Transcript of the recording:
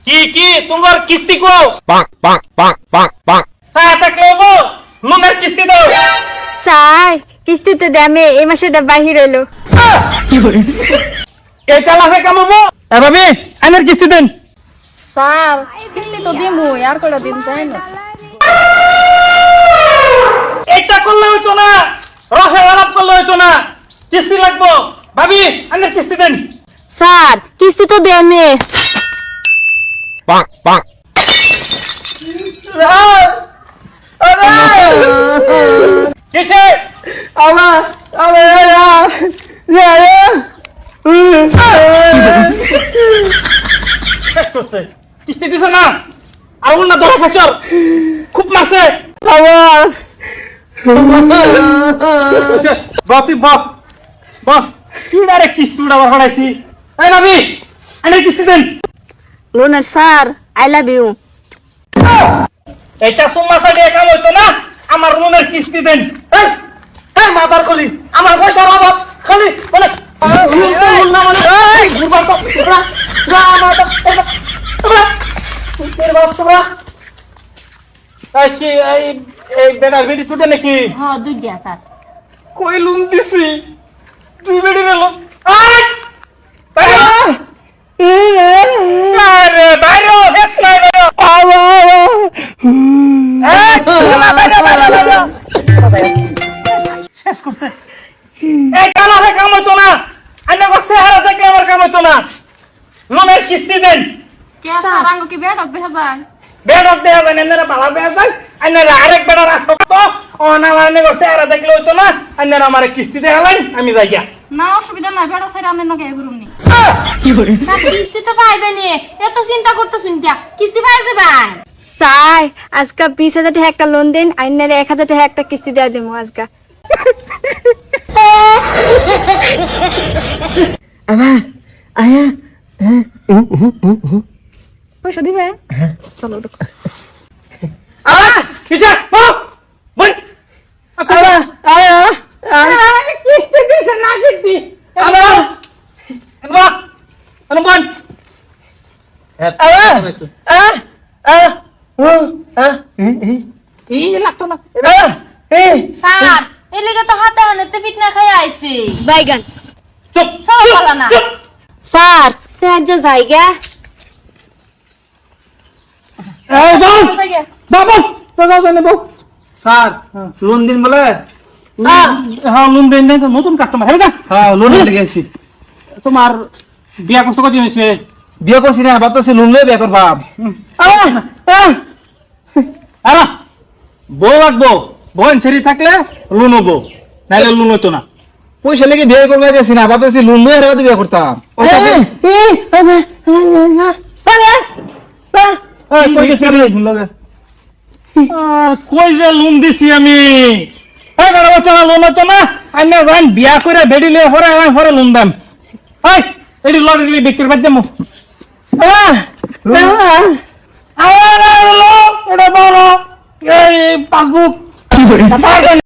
কি তোমার কিস্তি কো সাথে কইবো লোনের কিস্তি দাও স্যার কিস্তি তো দামে এই মাসেটা বাহির হলো। এটা লাফে কামাবো এ ভাবি আমার কিস্তি দেন। স্যার কিস্তি তো দিমু আর কয়টা দিন যায় না। এটা করলে হইতো না, রসে আলাপ করলে হইতো না, কিস্তি লাগবো। ভাবি আমার কিস্তি দেন। স্যার কিস্তি তো দামে কিসে শেষ করছে, কিস্তি দিছে না আর না ধরা ফসল খুব মারছে। বাপি বাপ বাপ কি ডাইরেক্ট কিস্তি উড়া বাড়াইছি। এই ভাবি আমার কিস্তি দেন। লোনার স্যার আই লাভ ইউ। এটা সোমাসা দিয়ে কাম হইতো না, আমার লোনের কিস্তি দেন। এই মাদার কলি আমার পয়সার অভাব খালি বলে বেড়ার বেড়ি তুটে নাকি হ্যাঁ দুইটা স্যার। কই লুম দিছি তুই বেড়ি গেল শেষ করছে। এই কালারে কাম হইতো না, আইনা করছে হারা দেখলে আমার কাম হইতো না। লোনের কিস্তি দেন। কে স্যার আঙ্গো কি বেড অভ্যাস যায়? বেড়ক দেয়া যায় না, ভালো দেয়া যায় আইনারা আরেক বেড়া রাখতো তো অনামানে করছে হারা দেখলে হইতো না। আইনারা আমার কিস্তি দেয়া লাইন আমি যাই গিয়া। না অসুবিধা নাই বেড সাইড আমি নগে ঘুরুমনি। স্যার কিস্তি তো পাইবে নি, এত চিন্তা করতেছুন কিয়া? কিস্তি পাই যাবেন স্যার। আজকে 20,000 টাকা একটা লোন দেন, আইনারে 1,000 টাকা একটা কিস্তি দেয়া দেবো আজকে। আবার আয়া পয়সা দিবে? চলো ঢুকো। কিসে বল বল আবার আয়া কিস্তি দিছে না কিস্তি আবার বাহ অনুমান আবার এই লাগতো না স্যার এই লেগে তো হাতে হাতে ফিটনা খাই আইছি বাইগান। চুপ সব ভালো না চুপ স্যার সাহায্য জায়গা এই বল বাবা দাদা জানে বল স্যার লোন দিন বলে হ্যাঁ লোন দেন নাই তো নতুন কাস্টমার হবে যা। হ্যাঁ লোন লেগেছি তোমার বিয়া কষ্ট কত হয়েছে? বিয়ে করছি না ভাবতেছি লোন লয়ে বিয়ে করবাম আরে বউ লাগবো, বোন ছেড়ে থাকলে লোন হবো, নাইলে লোন হইতো না। পয়সা লেগে বিয়ে করবো গেছি না ভাবতেছি লোন লয়ে হেরাতে বিয়ে করতাম কই গেছি রে? কই যে লোন দিছি আমি? এই বড় হইতো না, লোন হইতো না। আইনা যান বিয়া করে বেডিলে হরে হরে লোন দাম। এই এডি লটারি বিক্রি বাদ যামু। এটা বড় এই পাসবুক